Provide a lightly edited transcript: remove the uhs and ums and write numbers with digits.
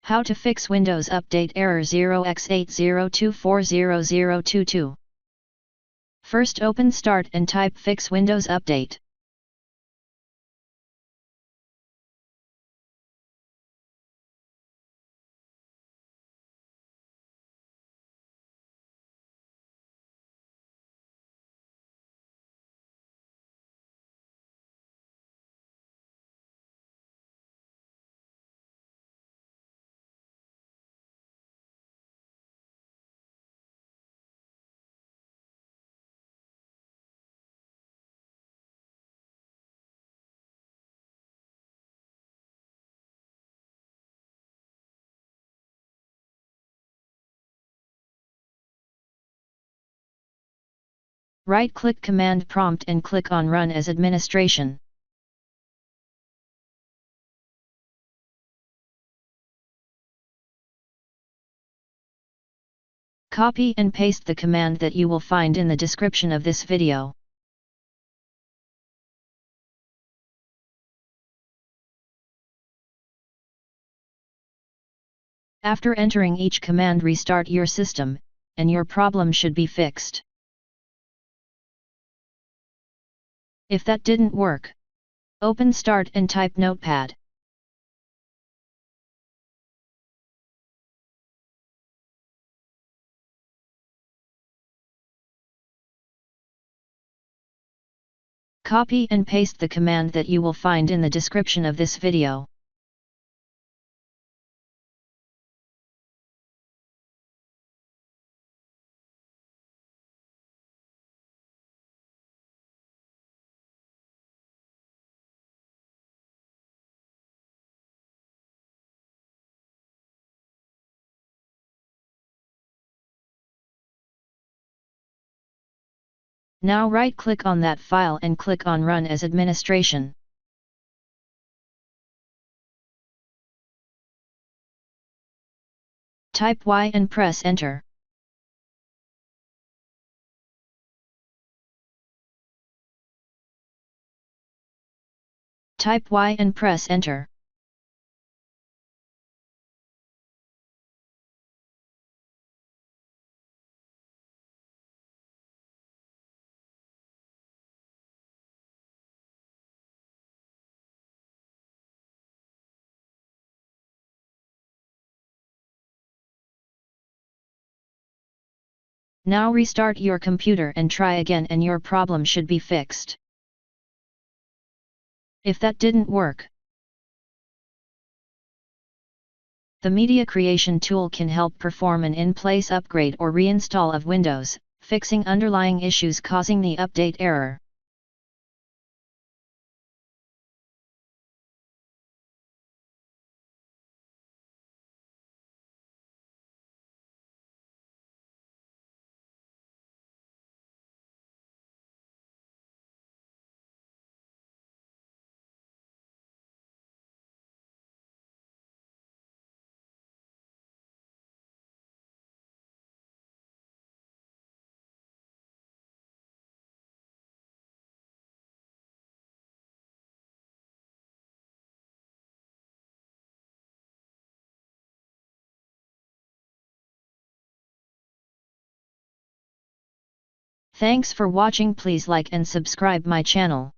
How to fix Windows Update error 0x80240022. First open Start and type Fix Windows Update. Right-click Command Prompt and click on Run as Administration. Copy and paste the command that you will find in the description of this video. After entering each command, restart your system, and your problem should be fixed. If that didn't work, open Start and type Notepad. Copy and paste the command that you will find in the description of this video. Now right-click on that file and click on Run as Administration. Type Y and press Enter. Type Y and press Enter. Now restart your computer and try again, and your problem should be fixed. If that didn't work, the Media Creation tool can help perform an in-place upgrade or reinstall of Windows, fixing underlying issues causing the update error. Thanks for watching. Please like and subscribe my channel.